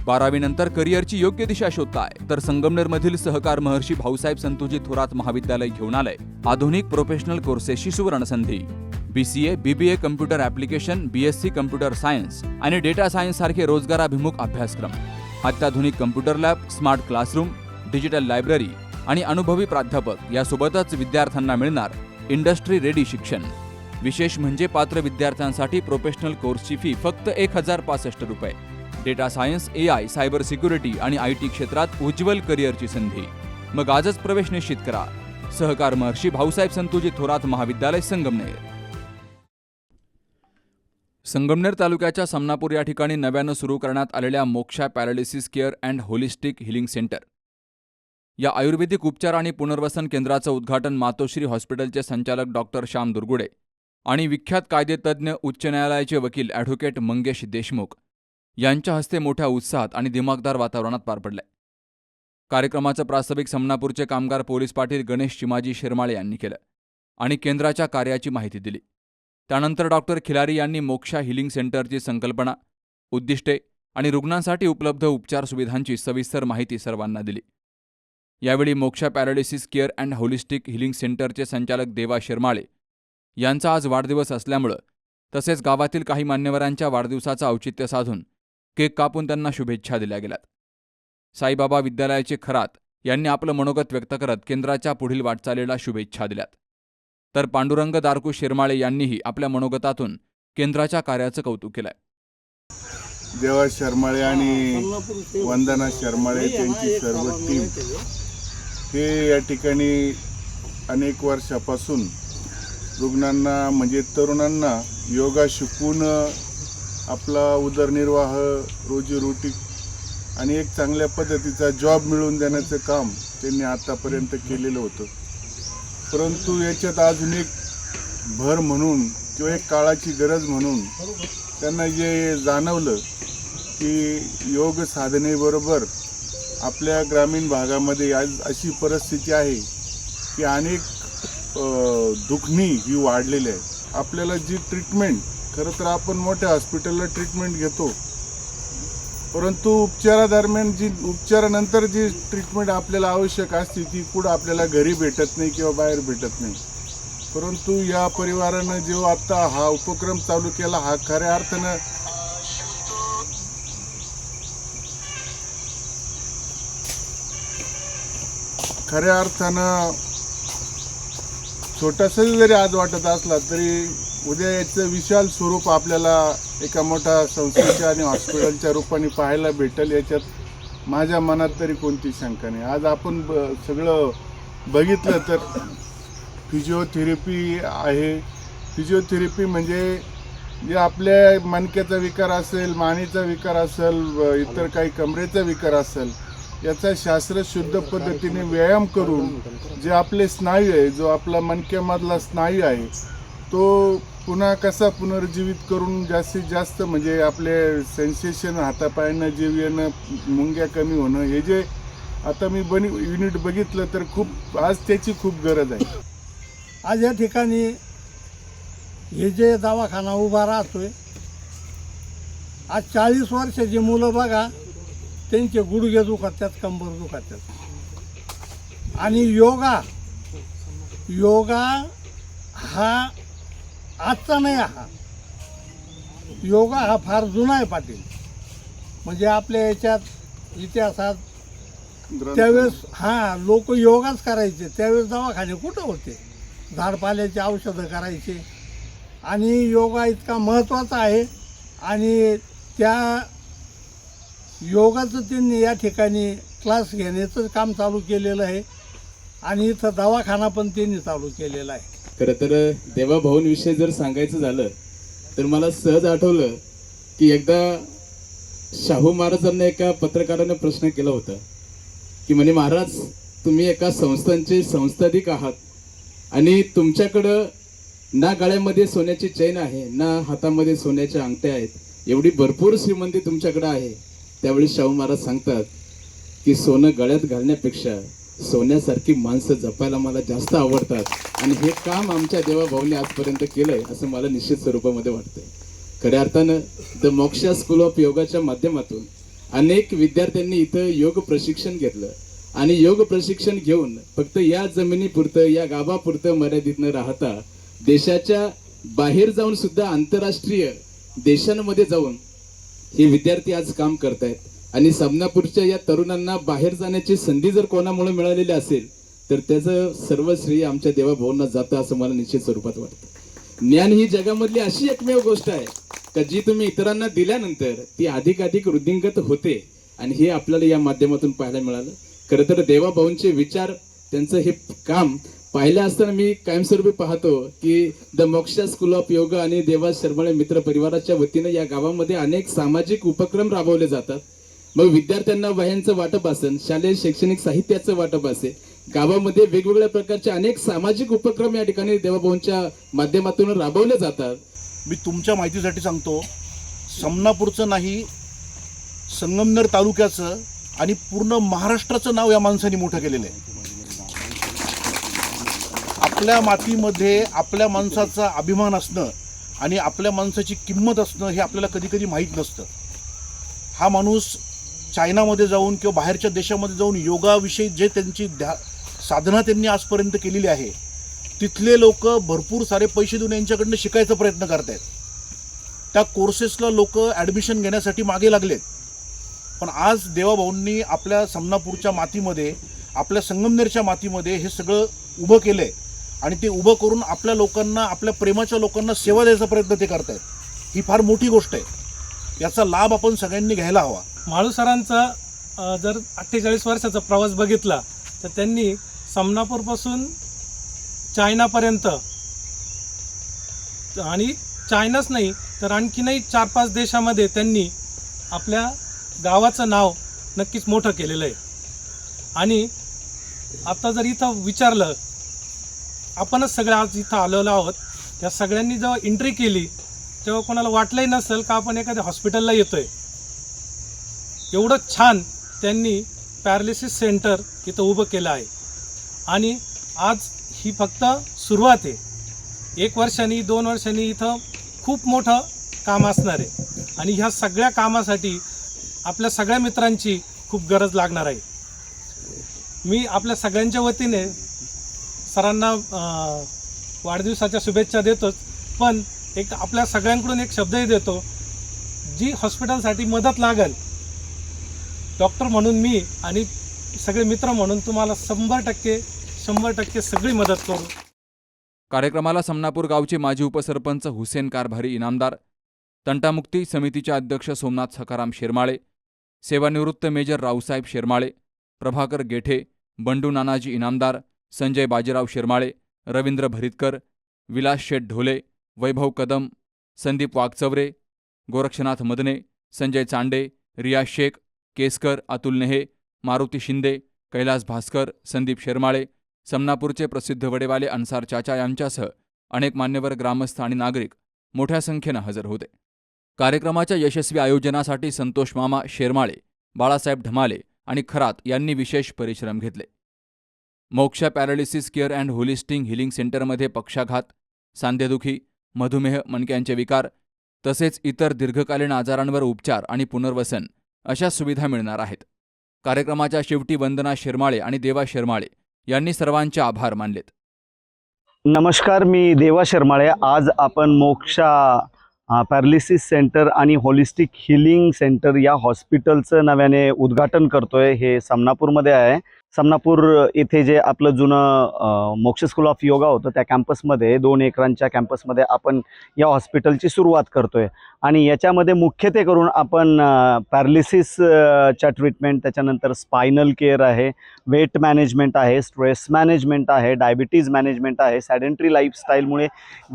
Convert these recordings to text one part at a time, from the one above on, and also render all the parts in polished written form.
12वी नंतर करिअरची योग्य दिशा शोधताय तर संगमनेरमधील सहकार महर्षी भाऊसाहेब संतोजी थोरात महाविद्यालय घेऊन आलंय आधुनिक प्रोफेशनल कोर्सेसची सुवर्ण संधी। BCA, BBA computer application, BSc computer science आणि डेटा सायन्स सारखे रोजगाराभिमुख अभ्यासक्रम, अत्याधुनिक computer lab, smart classroom, digital library आणि अनुभवी प्राध्यापक यासोबतच विद्यार्थ्यांना मिळणार इंडस्ट्री रेडी शिक्षण। विशेष म्हणजे पात्र विद्यार्थ्यांसाठी प्रोफेशनल कोर्सची फी फक्त 1065 रुपये। Data science, AI, cyber security आणि IT क्षेत्रात उज्ज्वल करिअरची संधी। मग आजच प्रवेश निश्चित करा। सहकार महर्षी भाऊसाहेब संतोजी थोरात महाविद्यालय, संगमनेर। संगमनेर तालुक्याच्या समनापूर या ठिकाणी नव्यानं सुरू करण्यात आलेल्या moksha paralysis care and holistic healing centre या आयुर्वेदिक उपचार आणि पुनर्वसन केंद्राचं उद्घाटन मातोश्री हॉस्पिटलचे संचालक डॉक्टर श्याम दुर्गुडे आणि विख्यात कायदेतज्ञ उच्च न्यायालयाचे वकील ॲडव्होकेट मंगेश देशमुख यांच्या हस्ते मोठ्या उत्साहात आणि दिमागदार वातावरणात पार पडले। कार्यक्रमाचं प्रास्ताविक समनापूरचे कामगार पोलीस पाटील गणेश चिमाजी शिरमाळे यांनी केलं आणि केंद्राच्या कार्याची माहिती दिली। त्यानंतर डॉक्टर खिलारी यांनी मोक्षा हिलिंग सेंटरची संकल्पना, उद्दिष्टे आणि रुग्णांसाठी उपलब्ध उपचार सुविधांची सविस्तर माहिती सर्वांना दिली। यावेळी moksha paralysis care and holistic healing सेंटरचे संचालक देवा शिरमाळे यांचा आज वाढदिवस असल्यामुळं तसेच गावातील काही मान्यवरांच्या वाढदिवसाचं औचित्य साधून केक कापून त्यांना शुभेच्छा दिल्या गेल्यात। साईबाबा विद्यालयाचे खरात यांनी आपलं मनोगत व्यक्त करत केंद्राच्या पुढील वाटचालीला शुभेच्छा दिल्यात। तर पांडुरंग दारकू शिरमाळे यांनीही आपल्या मनोगतातून केंद्राच्या कार्याचं कौतुक केलंय। देवा शर्माळे आणि वंदना शर्माळे त्यांची सर्व टीम हे या ठिकाणी अनेक वर्षापासून रुग्णांना म्हणजे तरुणांना योगा शिकवून आपला उदरनिर्वाह, रोजीरोटी आणि एक चांगल्या पद्धतीचा जॉब मिळवून देण्याचं काम त्यांनी आतापर्यंत केलेलं होतं। परंतु याच्यात अजून एक भर म्हणून किंवा एक काळाची गरज म्हणून त्यांना जे जाणवलं की योग साधनेबरोबर आपल्या ग्रामीण भागामध्ये आज अशी परिस्थिती आहे की अनेक दुखणी ही वाढलेली आहे। आपल्याला जी ट्रीटमेंट, खरं तर आपण मोठ्या हॉस्पिटलला ट्रीटमेंट घेतो, परंतु उपचारानंतर जी ट्रीटमेंट आपल्याला आवश्यक असते ती कुठं आपल्याला घरी भेटत नाही किंवा बाहेर भेटत नाही। परंतु या परिवारानं जो आता हा उपक्रम चालू केला, हा खऱ्या अर्थानं छोटासा जरी आज वाटत असला तरी उद्या याचं विशाल स्वरूप आपल्याला एका मोठ्या संस्थेच्या आणि हॉस्पिटलच्या रूपाने पाहायला भेटेल, याच्यात माझ्या मनात तरी कोणती शंका नाही। आज आपण सगळं बघितलं तर फिजिओथेरपी आहे। फिजिओथेरपी म्हणजे जे आपल्या मणक्याचा विकार असेल, मानेचा विकार असेल, इतर काही कमरेचा विकार असेल, याचा शास्त्रशुद्ध पद्धतीने व्यायाम करून जे आपले स्नायू आहे, जो आपला मणक्यामधला स्नायू आहे, तो पुन्हा कसा पुनर्जीवित करून जास्तीत जास्त म्हणजे आपले सेन्सेशन, हातापायांना जीव येणं, मुंग्या कमी होणं, हे जे आता मी युनिट बघितलं तर खूप आज त्याची खूप गरज आहे। आज या ठिकाणी हे जे दवाखाना उभा राहतोय, आज 40 वर्षाची मुलं बघा, त्यांचे गुडघे दुखतात, कंबर दुखतात। आणि योगा हा आजचा नाही, योगा हा फार जुना आहे पाटील। म्हणजे आपल्या याच्यात इतिहासात त्यावेळेस लोक योगाच करायचे, त्यावेळेस दवाखाने कुठं होते, झाडपाल्याची औषधं करायचे। आणि योगा इतका महत्त्वाचा आहे आणि त्या योगाचं त्यांनी या ठिकाणी क्लास घेण्याचं काम चालू केलेलं आहे आणि इथं दवाखाना पण त्यांनी चालू केलेला आहे। खरं तर देवा भाऊंविषयी जर सांगायचं झालं तर मला सहज आठवलं की एकदा शाहू महाराजांना एका पत्रकाराने प्रश्न केला होता की म्हणे, महाराज तुम्ही एका संस्थांचे संस्थाधिक आहात आणि तुमच्याकडं ना गळ्यामध्ये सोन्याची चैन आहे, ना हातामध्ये सोन्याच्या अंगठ्या आहेत, एवढी भरपूर श्रीमंती तुमच्याकडे आहे। त्यावेळी शाहू महाराज सांगतात की सोनं गळ्यात घालण्यापेक्षा सोन्यासारखी माणसं जपायला मला जास्त आवडतात आणि हे काम आमच्या देवा भाऊने आजपर्यंत केलंय असं मला निश्चित स्वरूपामध्ये वाटतंय। खऱ्या अर्थानं द मोक्षा स्कूल ऑफ योगाच्या माध्यमातून अनेक विद्यार्थ्यांनी इथं योग प्रशिक्षण घेतलं आणि योग प्रशिक्षण घेऊन फक्त या जमिनीपुरतं या गावापुरतं मर्यादित न राहता देशाच्या बाहेर जाऊन सुद्धा आंतरराष्ट्रीय देशांमध्ये जाऊन हे विद्यार्थी आज काम करतायत आणि समनापूरच्या या तरुणांना बाहेर जाण्याची संधी जर कोणामुळे मिळालेली असेल तर त्याचं सर्व श्रेय आमच्या देवाभाऊंना जातं असं मला निश्चित स्वरूपात वाटतं. ज्ञान ही जगामधली अशी एकमेव गोष्ट आहे का जी तुम्ही इतरांना दिल्यानंतर ती अधिकाधिक वृद्धिंगत होते आणि हे आपल्याला या माध्यमातून पाहायला मिळालं. खरं तर देवाभाऊंचे विचार, त्यांचं हे काम पाहिलं असताना मी कायमस्वरूपी पाहतो की the moksha school of yoga आणि देवा शर्माळे मित्र परिवाराच्या वतीनं या गावामध्ये अनेक सामाजिक उपक्रम राबवले जातात. मग विद्यार्थ्यांना वह्यांचं वाटप असेल, शालेय शैक्षणिक साहित्याचं वाटप असेल, गावामध्ये वेगवेगळ्या प्रकारचे अनेक सामाजिक उपक्रम या ठिकाणी देवाभाऊंच्या माध्यमातून राबवले जातात. मी तुमच्या माहितीसाठी सांगतो, समनापूरचं नाही, संगमनेर तालुक्याचं आणि पूर्ण महाराष्ट्राचं नाव या माणसाने मोठं केलेलं आहे. आपल्या मातीमध्ये आपल्या माणसाचा अभिमान असणं आणि आपल्या माणसाची किंमत असणं हे आपल्याला कधी कधी माहीत नसतं. हा माणूस चायनामध्ये जाऊन किंवा बाहेरच्या देशामध्ये जाऊन योगाविषयी जे त्यांची साधना त्यांनी आजपर्यंत केलेली आहे, तिथले लोक भरपूर सारे पैसे देऊन यांच्याकडनं शिकायचा प्रयत्न करत आहेत. त्या कोर्सेसला लोक ॲडमिशन घेण्यासाठी मागे लागलेत. पण आज देवाभाऊंनी आपल्या समनापूरच्या मातीमध्ये, आपल्या संगमनेरच्या मातीमध्ये हे सगळं उभं केलं आहे आणि ते उभं करून आपल्या लोकांना, आपल्या प्रेमाच्या लोकांना सेवा द्यायचा प्रयत्न ते करत आहेत. ही फार मोठी गोष्ट आहे. याचा लाभ आपण सगळ्यांनी घ्यायला हवा. माळू सरांचा जर 48 वर्षाचा प्रवास बघितला तर त्यांनी समनापूरपासून चायनापर्यंत आणि चायनाच नाही तर आणखीनही 4-5 देशामध्ये त्यांनी आपल्या गावाचं नाव नक्कीच मोठं केलेलं आहे. आणि आता जर इथं विचारलं, आपणच सगळे आज इथं आलेलो आहोत, त्या सगळ्यांनी जेव्हा एंट्री केली तेव्हा कोणाला वाटलंही नसेल का आपण एखाद्या हॉस्पिटलला येतो आहे. एवढं छान त्यांनी पॅरालिसिस सेंटर इथं उभं केलं आहे. आणि आज ही फक्त सुरुवात आहे. 1 वर्षांनी 2 वर्षांनी इथं खूप मोठं काम असणार आहे आणि ह्या सगळ्या कामासाठी आपल्या सगळ्या मित्रांची खूप गरज लागणार आहे. मी आपल्या सगळ्यांच्या वतीने सरांना वाढदिवसाच्या शुभेच्छा देतोच, पण एक आपल्या सगळ्यांकडून एक शब्दही देतो, जी हॉस्पिटलसाठी मदत लागेल, डॉक्टर म्हणून मी आणि सगळे मित्र म्हणून तुम्हाला 100% सगळी मदत करू. कार्यक्रमाला समनापूर गावचे माजी उपसरपंच हुसेन कारभारी इनामदार, तंटामुक्ती समितीचे अध्यक्ष सोमनाथ सखाराम शेरमाळे, सेवानिवृत्त मेजर रावसाहेब शेरमाळे, प्रभाकर गेठे, बंडू नानाजी इनामदार, संजय बाजीराव शेरमाळे, रवींद्र भरितकर, विलास शेठ ढोले, वैभव कदम, संदीप वाघचवरे, गोरक्षनाथ मदने, संजय चांडे, रिया शेख, केसकर, अतुल नेहे, मारुती शिंदे, कैलास भास्कर, संदीप शेरमाळे, समनापूरचे प्रसिद्ध वडेवाले अन्सार चाचा यांच्यासह अनेक मान्यवर, ग्रामस्थ आणि नागरिक मोठ्या संख्येनं हजर होते. कार्यक्रमाच्या यशस्वी आयोजनासाठी संतोष मामा शेरमाळे, बाळासाहेब ढमाले आणि खरात यांनी विशेष परिश्रम घेतले. Moksha paralysis care and holistic healing सेंटरमध्ये पक्षाघात, सांधेदुखी, मधुमेह, मणक्यांचे विकार तसेच इतर दीर्घकालीन आजारांवर उपचार आणि पुनर्वसन अशा सुविधा मिळणार आहेत. कार्यक्रमाच्या शेवटी वंदना शेरमाळे आणि देवा शेरमाळे यांनी सर्वांचे आभार मानलेत. नमस्कार, मी देवा शर्माळे. आज आपण मोक्षा पॅरालिसिस सेंटर आणि होलिस्टिक हिलिंग सेंटर या हॉस्पिटलचं नव्याने उद्घाटन करतोय. हे समनापूरमध्ये आहे. समनापूर येथे जे आपलं जुनं मोक्ष स्कूल ऑफ योगा होतं त्या कॅम्पसमध्ये 2 एकरांच्या कॅम्पसमध्ये आपण या हॉस्पिटलची सुरुवात करतोय. आणि याच्यामध्ये मुख्यत्वे करून आपण पॅरालिसिसच्या ट्रीटमेंट, त्याच्यानंतर स्पायनल केअर आहे, वेट मॅनेजमेंट आहे, स्ट्रेस मॅनेजमेंट आहे, डायबिटीज मॅनेजमेंट आहे, सॅडेंटरी लाईफस्टाईलमुळे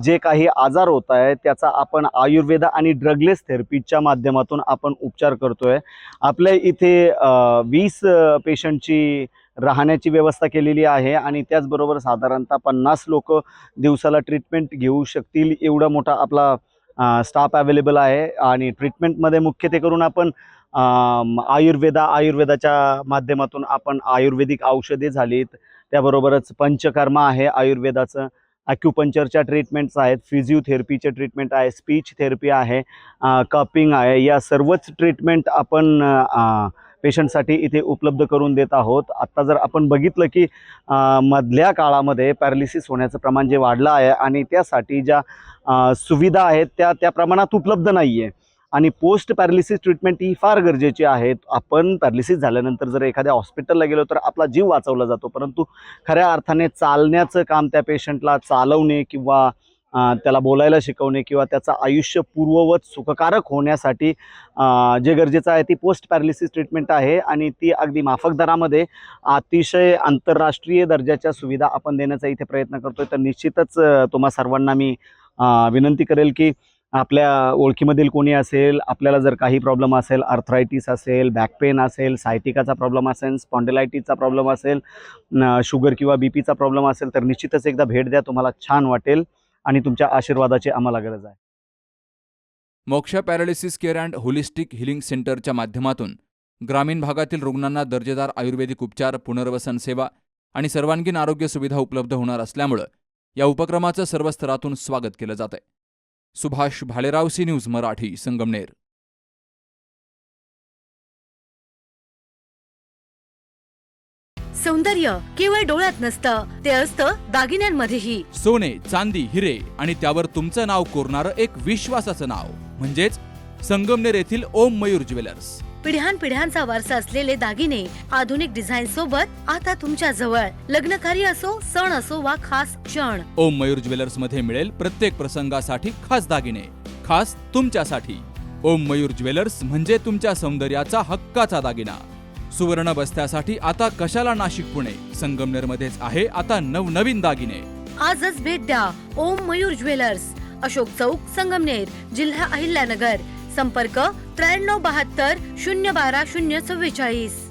जे काही आजार होत आहे त्याचा आपण आयुर्वेद आणि ड्रगलेस थेरपीच्या माध्यमातून आपण उपचार करतोय. आपल्या इथे 20 पेशंटची राहण्याची व्यवस्था केलेली आहे आणि त्याचबरोबर साधारणतः 50 लोक दिवसाला ट्रीटमेंट घेऊ शकतील एवढा मोठा आपला स्टाफ अवेलेबल आहे. आणि ट्रीटमेंटमध्ये मुख्यत्वे करून आपण आयुर्वेदाच्या माध्यमातून आपण आयुर्वेदिक औषधे झालीत, त्याबरोबरच पंचकर्मा आहे आयुर्वेदाचं, ॲक्युपंक्चरच्या ट्रीटमेंट्स आहेत, फिजिओथेरपीचे ट्रीटमेंट आहे, स्पीच थेरपी आहे, कपिंग आहे. या सर्वच ट्रीटमेंट आपण पेशंटसाठी इथे उपलब्ध करून देत आहोत. आत्ता जर आपण बघितलं की मधल्या काळामध्ये पॅरालिसिस होण्याचं प्रमाण जे वाढलं आहे आणि त्यासाठी ज्या सुविधा आहेत त्या प्रमाणात उपलब्ध नाही आहे आणि पोस्ट पॅरालिसिस ट्रीटमेंट ही फार गरजेची आहे. आपण पॅरालिसिस झाल्यानंतर जर एखाद्या हॉस्पिटलला गेलो तर आपला जीव वाचवला जातो, परंतु खऱ्या अर्थाने चालण्याचं काम त्या पेशंटला चालवणे किंवा त्याला बोलायला शिकवणे किंवा त्याचं आयुष्य पूर्ववत सुखकारक होण्यासाठी जे गरजेचं आहे ती पोस्ट पॅरालिसिस ट्रीटमेंट आहे आणि ती अगदी माफक दरामध्ये अतिशय आंतरराष्ट्रीय दर्जाच्या सुविधा आपण देण्याचा इथे प्रयत्न करतोय. तर निश्चितच तुम्हा सर्वांना मी विनंती करेल की आपल्या ओळखीमधील कोणी असेल, आपल्याला जर काही प्रॉब्लेम असेल, आर्थरायटिस असेल, बॅक पेन असेल, सायटिकाचा प्रॉब्लेम असेल, स्पॉन्डिलायटिसचा प्रॉब्लेम असेल, शुगर किंवा बीपीचा प्रॉब्लेम असेल तर निश्चितच एकदा भेट द्या. तुम्हाला छान वाटेल आणि तुमच्या आशीर्वादाची आम्हाला गरज आहे. Moksha paralysis care and holistic healing सेंटरच्या माध्यमातून ग्रामीण भागातील रुग्णांना दर्जेदार आयुर्वेदिक उपचार, पुनर्वसन सेवा आणि सर्वांगीण आरोग्य सुविधा उपलब्ध होणार असल्यामुळे या उपक्रमाचं सर्व स्तरातून स्वागत केलं जात आहे. Subhash Bhalerao, C news Marathi, Sangamner. सौंदर्य केवळ डोळ्यात नसतं, ते असतं दागिन्यांमध्येही. सोने, चांदी, हिरे आणि त्यावर तुमचं नाव कोरणारं एक विश्वासाचं नाव म्हणजेच संगमनेर येथील ओम मयूर ज्वेलर्स. पिढ्यानपिढ्यांचा वारसा असलेले दागिने आधुनिक डिझाईन सोबत आता तुमच्या जवळ. लग्नकार्य असो, सण असो वा खास क्षण, ओम मयूर ज्वेलर्स मध्ये मिळेल प्रत्येक प्रसंगासाठी खास दागिने, खास तुमच्यासाठी. ओम मयूर ज्वेलर्स म्हणजे तुमच्या सौंदर्याचा हक्काचा दागिना. सुवर्ण बस्त्यासाठी आता कशाला नाशिक पुणे, संगमनेरमध्येच आहे आता नवनवीन दागिने. आजच भेट द्या ओम मयूर ज्वेलर्स, अशोक चौक, संगमनेर, जिल्हा अहिल्यानगर. संपर्क 9372 012 044.